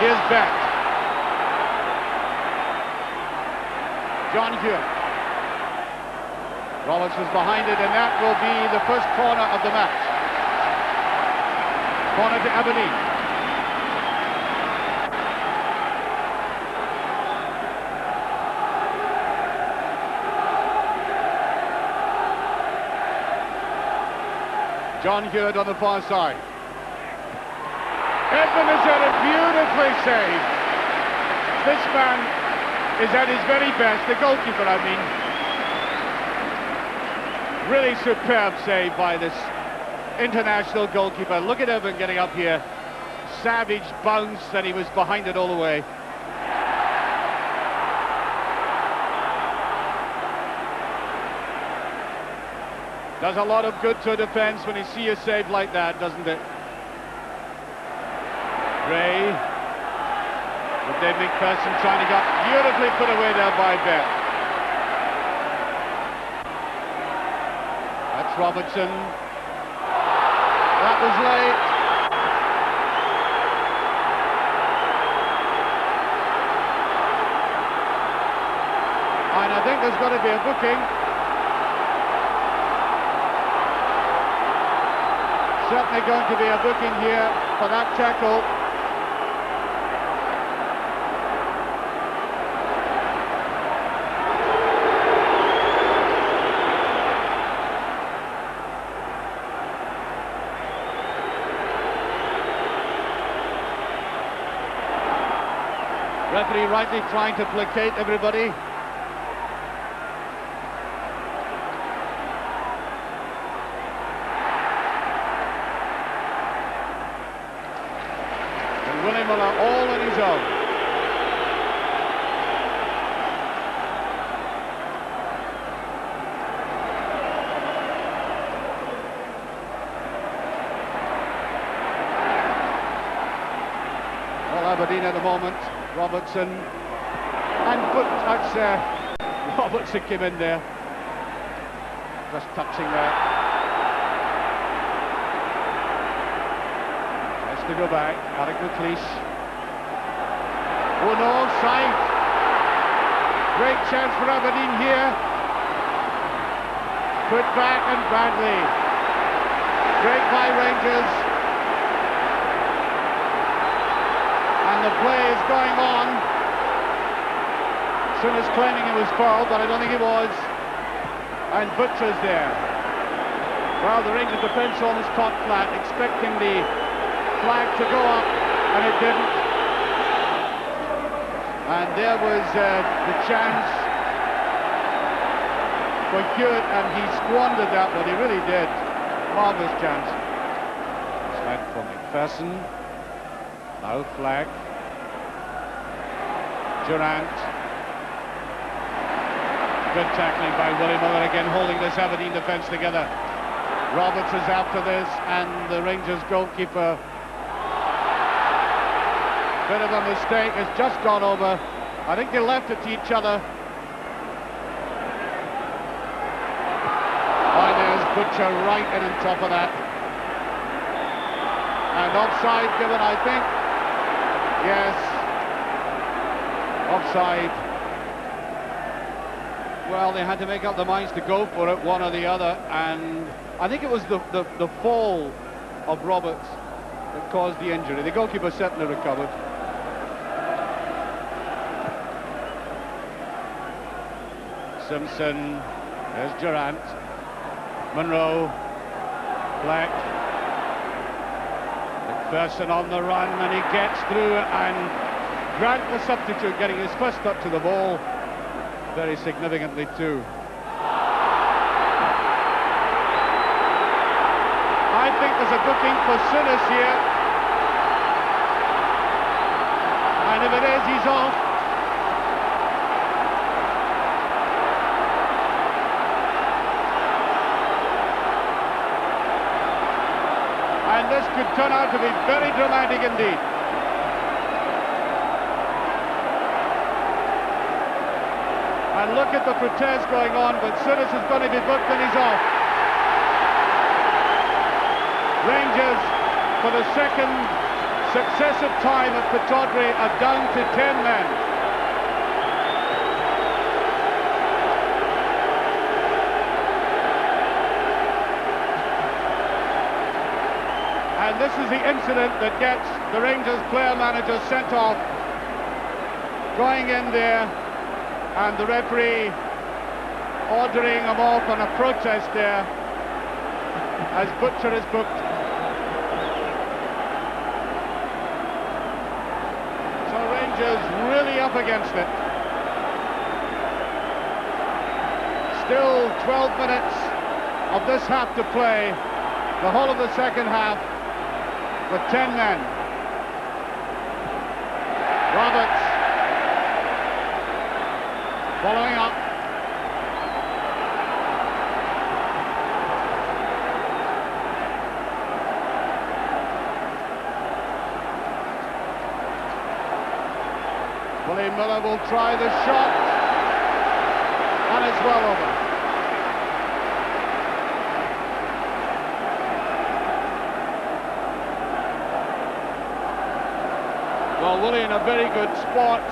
Here's Beck. John Hewitt. Roberts is behind it, and that will be the first corner of the match. Corner to Aberdeen. John Hewitt on the far side. Edmund has had it beautifully saved. This man is at his very best, the goalkeeper I mean. Really superb save by this international goalkeeper. Look at Edmund getting up here. Savage bounce, and he was behind it all the way. Does a lot of good to a defence when you see a save like that, doesn't it? Ray, with David McPherson trying to get beautifully put away there by Beck. That's Robertson. That was late. And I think there's got to be a booking. Certainly going to be a booking here for that tackle. Referee rightly trying to placate everybody. Willie Miller all on his own. Well, Aberdeen at the moment. Robertson and that's Robertson came in there, just touching that. Has to go back. Alec McLeish. Oh no, side. Great chance for Aberdeen here. Put back and badly. Great by Rangers. And the play is going on. Souness claiming it was foul, but I don't think it was. And Butcher's there. Well, the Rangers defence almost caught flat, expecting the flag to go up, and it didn't. And there was the chance for Hewitt, and he squandered that one. He really did. Marvellous chance. Slide for McPherson. Now flag. Durant. Good tackling by Willie Miller again, holding this Aberdeen defence together. Roberts is after this, and the Rangers goalkeeper. Bit of a mistake, has just gone over. I think they left it to each other. Oh, there's Butcher right in on top of that. And offside given, I think. Yes. Offside. Well, they had to make up their minds to go for it, one or the other, and I think it was the fall of Roberts that caused the injury. The goalkeeper certainly recovered. Simpson, there's Durant, Monroe, Black, McPherson on the run, and he gets through, and Grant, the substitute, getting his first up to the ball, very significantly too. I think there's a booking for Souness here, and if it is, he's off. And this could turn out to be very dramatic indeed. And look at the protest going on, but Souness is going to be booked and he's off. Rangers, for the second successive time of Pittodrie are down to 10 men. And this is the incident that gets the Rangers player manager sent off, going in there, and the referee ordering him off on a protest there as Butcher is booked. So Rangers really up against it. Still 12 minutes of this half to play, the whole of the second half, with 10 men. Roberts following up. Willie Miller will try the shot, and it's well over. Well, Willie in a very good spot,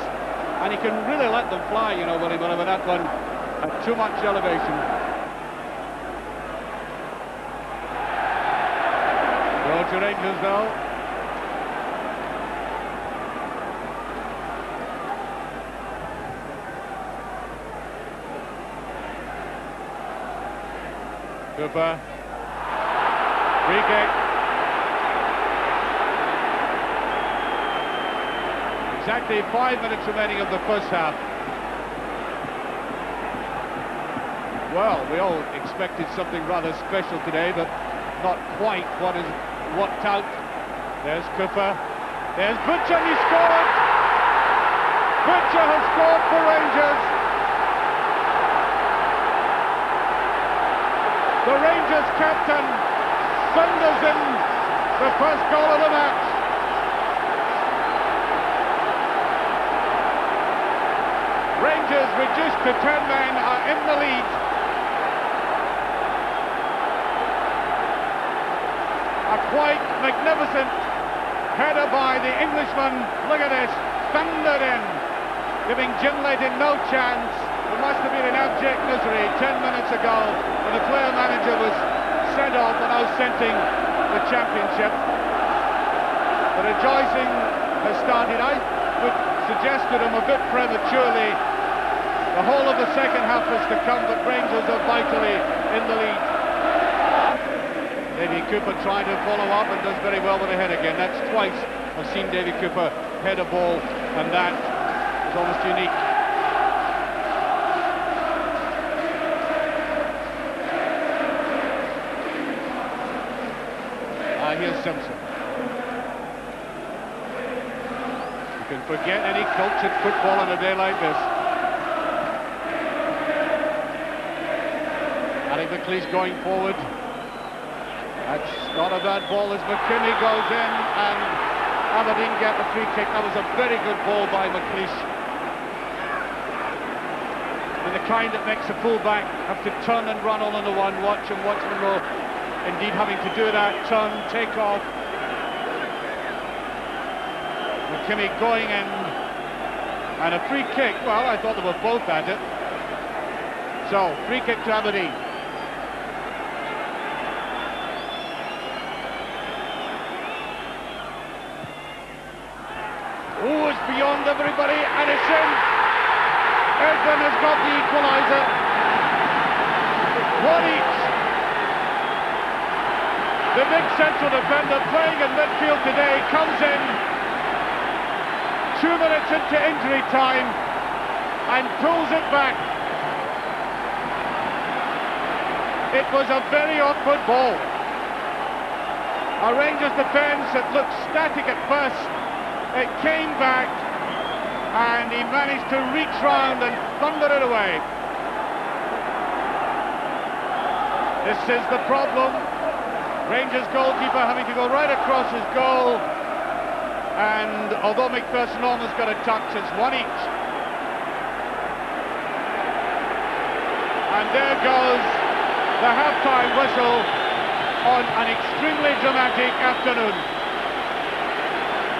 and he can really let them fly, you know, Willie Miller, with that one at too much elevation. Go to Rangers though. Cooper. Free kick. Exactly 5 minutes remaining of the first half. Well, we all expected something rather special today, but not quite what is worked out. There's Cooper. There's Butcher, and he scored! Butcher has scored for Rangers. The Rangers captain thunders in the first goal of the match. Rangers, reduced to 10 men, are in the lead. A quite magnificent header by the Englishman. Look at this, thundered in, giving Jim Leighton no chance. It must have been an abject misery 10 minutes ago when the player manager was sent off and ausenting the championship. The rejoicing has started. I would suggest to them a bit prematurely. The whole of the second half is to come, but Rangers are vitally in the lead. Davy Cooper trying to follow up and does very well with a head again. That's twice I've seen Davy Cooper head a ball, and that is almost unique. Here's Simpson. You can forget any cultured football on a day like this. Ali McLeish going forward. That's not a bad ball as McKinney goes in and Aberdeen get the free kick. That was a very good ball by McLeish. And the kind that makes a fullback have to turn and run all into one. Watch Monroe indeed having to do that, turn, take off. McKinney going in, and a free kick. Well, I thought they were both at it. So, free kick to Aberdeen. Oh, it's beyond everybody, and it's in. Edwin has got the equaliser. One each. The big central defender playing in midfield today comes in 2 minutes into injury time and pulls it back. It was a very awkward ball. A Rangers defence that looked static at first. It came back and he managed to reach round and thunder it away. This is the problem. Rangers goalkeeper having to go right across his goal, and although McPherson almost got a touch, it's one each. And there goes the half-time whistle on an extremely dramatic afternoon.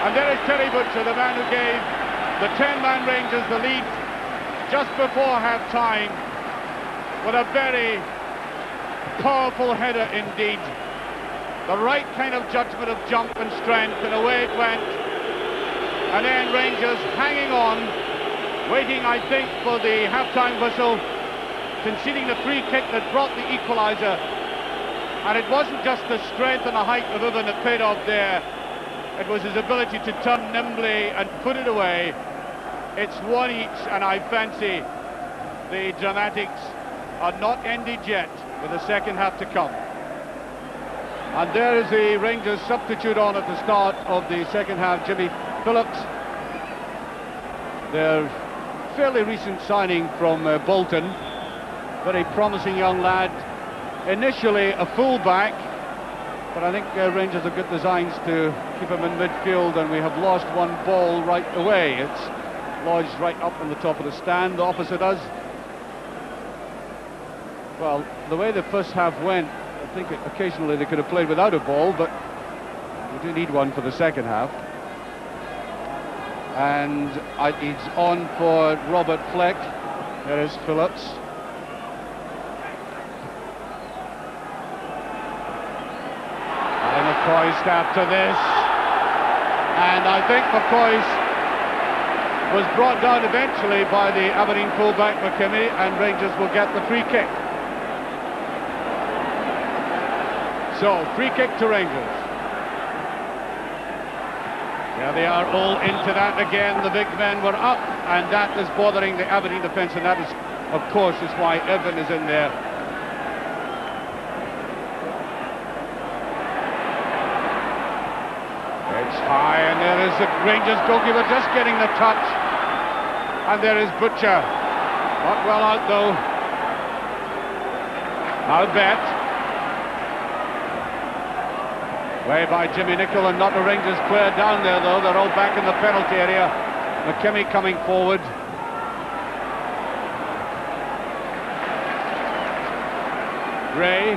And there is Terry Butcher, the man who gave the 10-man Rangers the lead just before half-time, with a very powerful header indeed. The right kind of judgment of jump and strength, and away it went. And then Rangers hanging on, waiting, I think, for the half-time whistle, conceding the free kick that brought the equaliser. And it wasn't just the strength and the height of Ivan that paid off there. It was his ability to turn nimbly and put it away. It's one each, and I fancy the dramatics are not ended yet, with the second half to come. And there is the Rangers substitute on at the start of the second half, Jimmy Phillips. Their fairly recent signing from Bolton. Very promising young lad. Initially a full-back, but I think Rangers have good designs to keep him in midfield, and we have lost one ball right away. It's lodged right up on the top of the stand opposite us. Well, the way the first half went, I think occasionally they could have played without a ball, but we do need one for the second half. And it's on for Robert Fleck. There is Phillips. And McCoist after this. And I think McCoist was brought down eventually by the Aberdeen fullback McKimmie, and Rangers will get the free kick. So, free kick to Rangers. There they are, all into that again. The big men were up, and that is bothering the Aberdeen defence, and that is, of course, is why Evan is in there. It's high, and there is the Rangers goalkeeper just getting the touch. And there is Butcher. Not well out, though. Now Bet. Way by Jimmy Nicholl, and not a Rangers player down there, though. They're all back in the penalty area. McKimmie coming forward. Ray.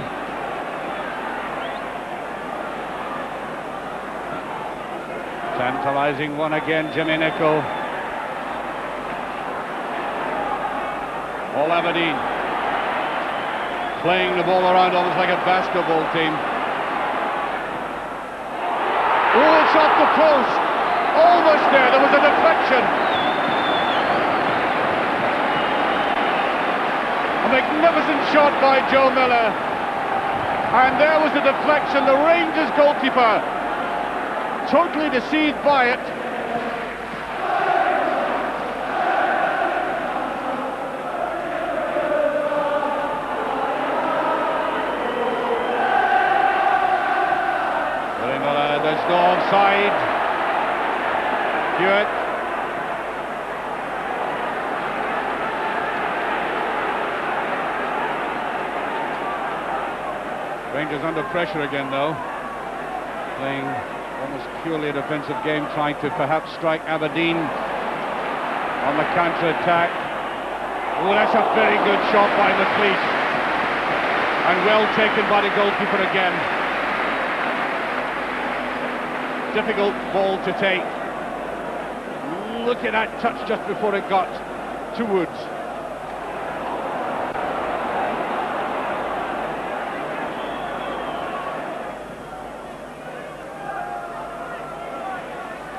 Tantalising one again, Jimmy Nicholl. All Aberdeen. Playing the ball around almost like a basketball team. Oh, it's off the post. Almost there. There was a deflection. A magnificent shot by Joe Miller. And there was the deflection. The Rangers goalkeeper totally deceived by it. There's no offside. Hewitt. Rangers under pressure again, though. Playing almost purely a defensive game, trying to perhaps strike Aberdeen on the counter-attack. Oh, that's a very good shot by McLeish. And well taken by the goalkeeper again. Difficult ball to take. Look at that touch just before it got to Woods.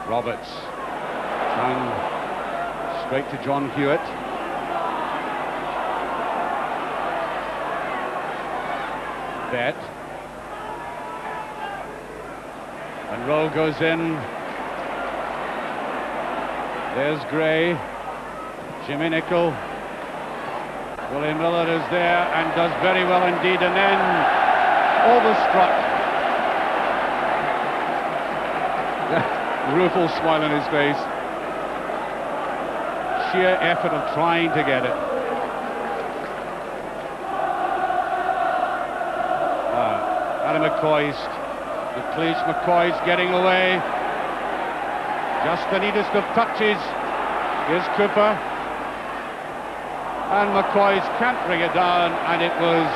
Roberts. And straight to John Hewitt. Bet. And Rowe goes in. There's Gray. Jimmy Nicholl. William Miller is there and does very well indeed, and then overstruck. Rueful smile on his face. Sheer effort of trying to get it. Adam McCoist. McCoy's getting away. Just the neatest of touches. Here's Cooper. And McCoy's can't bring it down, and it was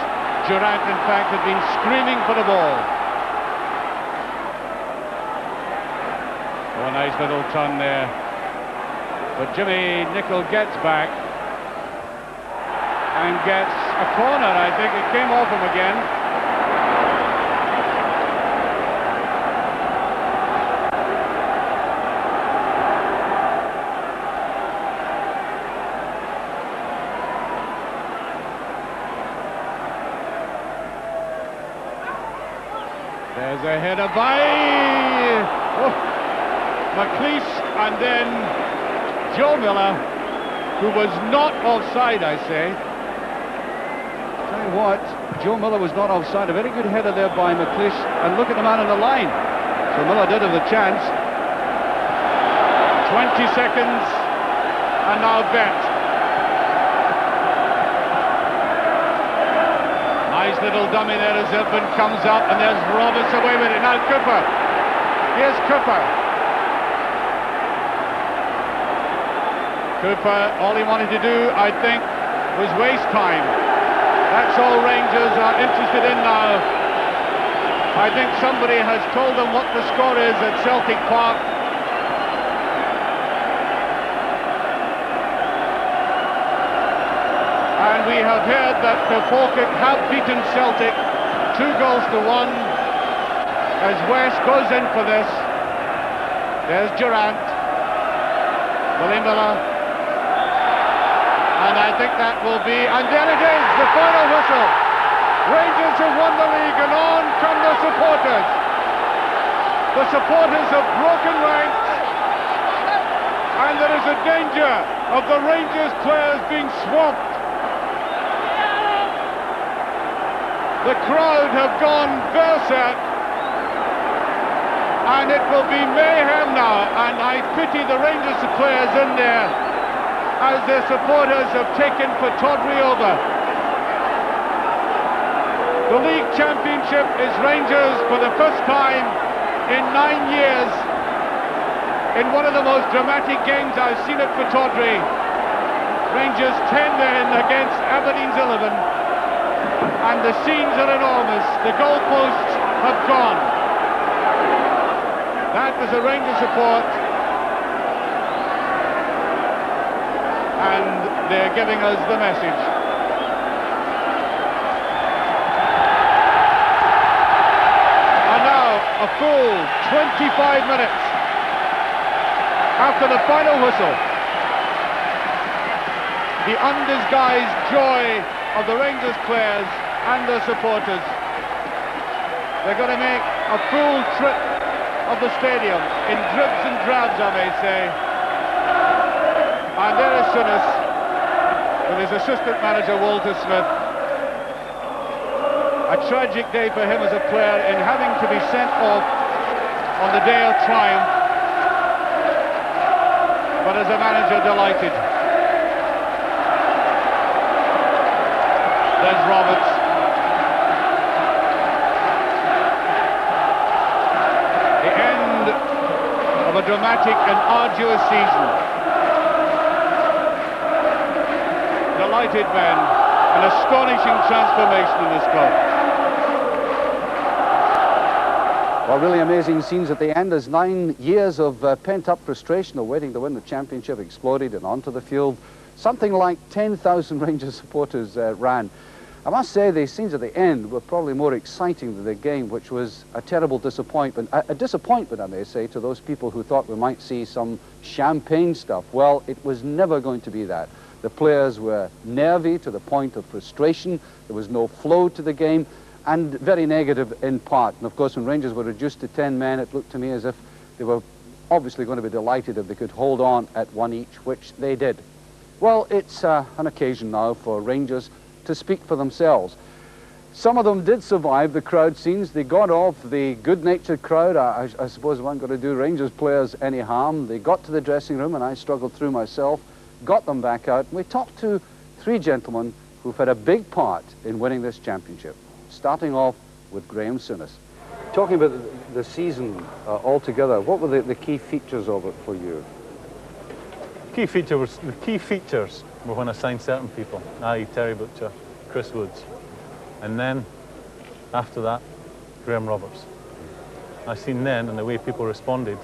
Durant, in fact, had been screaming for the ball. a nice little turn there. But Jimmy Nicholl gets back and gets a corner, I think. It came off him again. There's a header by McLeish, and then Joe Miller, who was not offside, I say. Tell you what, Joe Miller was not offside. A very good header there by McLeish, and look at the man on the line. So Miller did have the chance. 20 seconds, and now Bet. Nice little dummy there as Zilpin comes up, and there's Roberts away with it. Now Cooper. Here's Cooper. Cooper, all he wanted to do, I think, was waste time. That's all Rangers are interested in now. I think somebody has told them what the score is at Celtic Park. And we have heard that the Falkirk have beaten Celtic 2-1 as West goes in for this. There's Durant, Willie Miller, and I think that will be, and there it is, the final whistle. Rangers have won the league, and on come the supporters. The supporters have broken ranks, and there is a danger of the Rangers players being swamped. The crowd have gone berserk, and it will be mayhem now, and I pity the Rangers players in there as their supporters have taken Pittodrie over. The league championship is Rangers for the first time in 9 years in one of the most dramatic games I've seen at Pittodrie. Rangers 10 men against Aberdeen's 11. And the scenes are enormous. The goalposts have gone. That was a Rangers support. And they're giving us the message. And now, a full 25 minutes after the final whistle. The undisguised joy of the Rangers players and their supporters. They're going to make a full trip of the stadium in dribs and drabs, I may say. And there is Souness with his assistant manager Walter Smith. A tragic day for him as a player in having to be sent off on the day of triumph, but as a manager delighted. There's Roberts. The end of a dramatic and arduous season. Delighted men, an astonishing transformation in this club. Well, really amazing scenes at the end as 9 years of pent-up frustration of waiting to win the championship exploded and onto the field. Something like 10,000 Rangers supporters ran. I must say the scenes at the end were probably more exciting than the game, which was a terrible disappointment. A disappointment, I may say, to those people who thought we might see some champagne stuff. Well, it was never going to be that. The players were nervy to the point of frustration. There was no flow to the game, and very negative in part. And of course, when Rangers were reduced to 10 men, it looked to me as if they were obviously going to be delighted if they could hold on at one each, which they did. Well, it's an occasion now for Rangers to speak for themselves. Some of them did survive the crowd scenes. They got off the good-natured crowd. I suppose I wasn't going to do Rangers players any harm. They got to the dressing room, and I struggled through myself, got them back out. And we talked to three gentlemen who've had a big part in winning this championship, starting off with Graeme Souness. Talking about the season altogether, what were the key features of it for you? The key features were when I signed certain people, i.e. Terry Butcher, Chris Woods, and then after that, Graham Roberts. I seen then, and the way people responded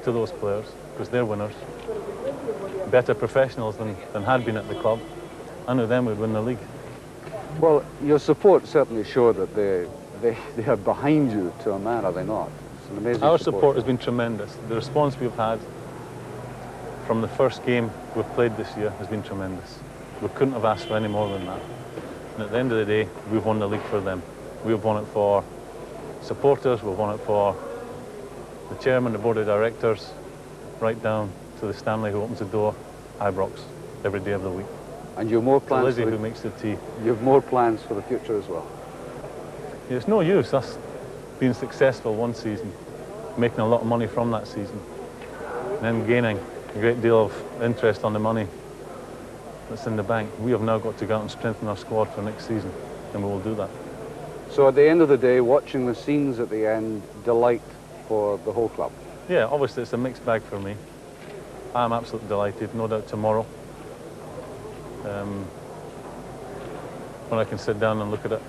to to those players, because they're winners, better professionals than had been at the club. I knew them would win the league. Well, your support certainly showed that they are behind you to a man, are they not? It's an amazing Our support has been tremendous. The response we've had from the first game we've played this year has been tremendous. We couldn't have asked for any more than that. And at the end of the day, we've won the league for them. We've won it for supporters, we've won it for the chairman, the board of directors, right down to the Stanley who opens the door, Ibrox, every day of the week. And you have more plans. Lizzie who makes the tea. You have more plans for the future as well. Yeah, it's no use us being successful one season, making a lot of money from that season, and then gaining a great deal of interest on the money that's in the bank. We have now got to go out and strengthen our squad for next season, and we will do that. So at the end of the day, watching the scenes at the end, delight for the whole club? Yeah, obviously it's a mixed bag for me. I'm absolutely delighted, no doubt tomorrow. When I can sit down and look at it,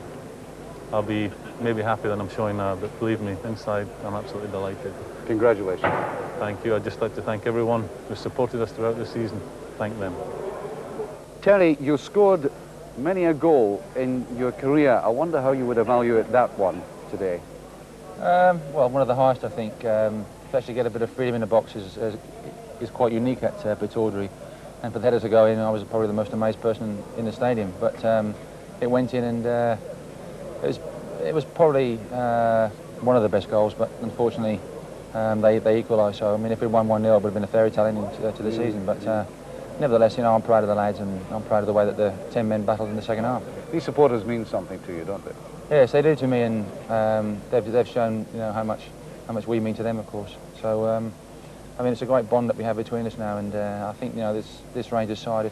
I'll be maybe happier than I'm showing now, but believe me, inside I'm absolutely delighted. Congratulations. Thank you. I'd just like to thank everyone who supported us throughout the season. Thank them. Terry, you scored many a goal in your career. I wonder how you would evaluate that one today. Well, one of the highest, I think. To actually get a bit of freedom in the box is quite unique at Pittodrie. And for the header to go in, I was probably the most amazed person in the stadium. But it went in, and it was probably one of the best goals. But unfortunately, they equalised. So I mean, if we'd won 1-0, it would have been a fairy tale ending to the season. But nevertheless, you know, I'm proud of the lads, and I'm proud of the way that the 10 men battled in the second half. These supporters mean something to you, don't they? Yes, they do to me, and they've shown, you know, how much we mean to them, of course. So I mean, it's a great bond that we have between us now, and I think, you know, this Rangers side,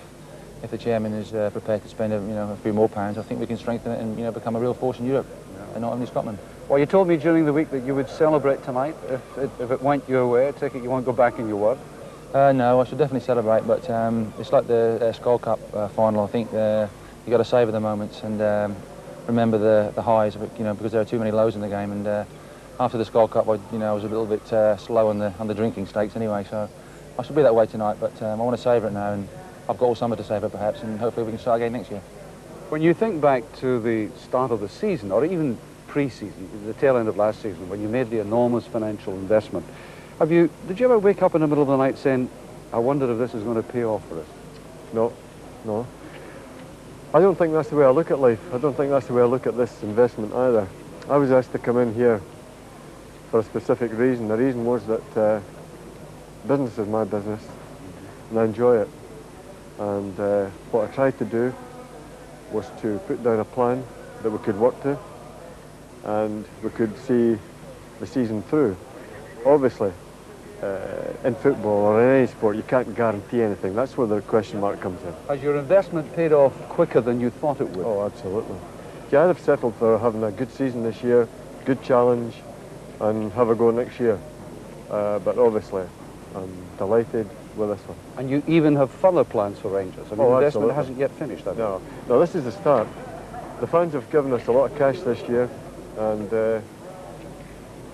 if the chairman is prepared to spend a few more pounds, I think we can strengthen it and, you know, become a real force in Europe, and not only Scotland. Well, you told me during the week that you would celebrate tonight if it went your way. I take it you won't go back in your word. No, I should definitely celebrate, but it's like the Skull Cup final. I think you got to savour the moments and remember the highs, you know, because there are too many lows in the game. And after the Skull Cup, I was a little bit slow on the drinking stakes anyway, so I should be that way tonight. But I want to savour it now, and I've got all summer to savour perhaps, and hopefully we can start again next year. When you think back to the start of the season, or even pre-season, the tail end of last season, when you made the enormous financial investment, did you ever wake up in the middle of the night saying, I wonder if this is going to pay off for us? No. I don't think that's the way I look at life. I don't think that's the way I look at this investment either. I was asked to come in here for a specific reason. The reason was that business is my business, and I enjoy it. And what I tried to do was to put down a plan that we could work to, and we could see the season through. Obviously, in football or in any sport, you can't guarantee anything. That's where the question mark comes in. Has your investment paid off quicker than you thought it would? Oh, absolutely. Yeah, I'd have settled for having a good season this year, good challenge, and have a go next year. But obviously, I'm delighted with this one. And you even have further plans for Rangers? I mean, the investment hasn't yet finished, have you? No, this is the start. The fans have given us a lot of cash this year, and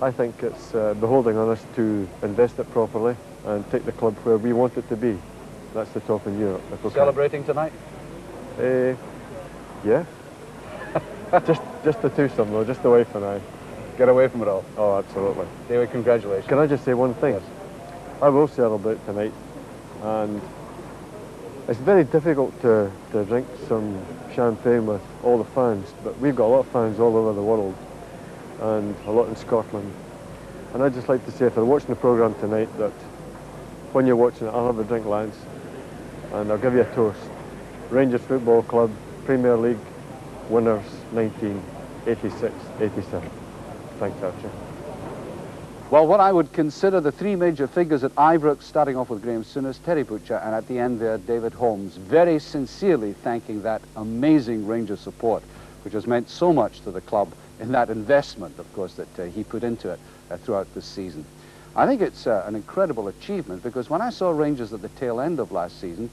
I think it's beholding on us to invest it properly and take the club where we want it to be. That's the top in Europe. Celebrating tonight? Yeah. just the twosome though, just the wife and I. Get away from it all? Oh, absolutely. David, congratulations. Can I just say one thing? Yes. I will celebrate tonight, and it's very difficult to drink some champagne with all the fans, but we've got a lot of fans all over the world, and a lot in Scotland. And I'd just like to say, if you're watching the programme tonight, that when you're watching it, I'll have a drink, lads, and I'll give you a toast. Rangers Football Club, Premier League winners 1986-87. Thanks, Archie. Well, what I would consider the three major figures at Ibrox, starting off with Graeme Souness, Terry Butcher, and at the end there, David Holmes, very sincerely thanking that amazing Rangers support, which has meant so much to the club in that investment, of course, that he put into it throughout this season. I think it's an incredible achievement, because when I saw Rangers at the tail end of last season,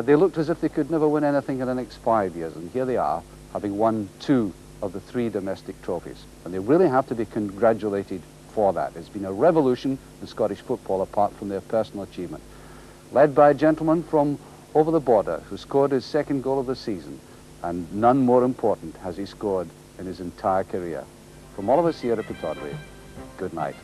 they looked as if they could never win anything in the next 5 years, and here they are, having won 2 of the 3 domestic trophies. And they really have to be congratulated for that. It's been a revolution in Scottish football apart from their personal achievement. Led by a gentleman from over the border who scored his second goal of the season, and none more important has he scored in his entire career. From all of us here at Pittodrie, good night.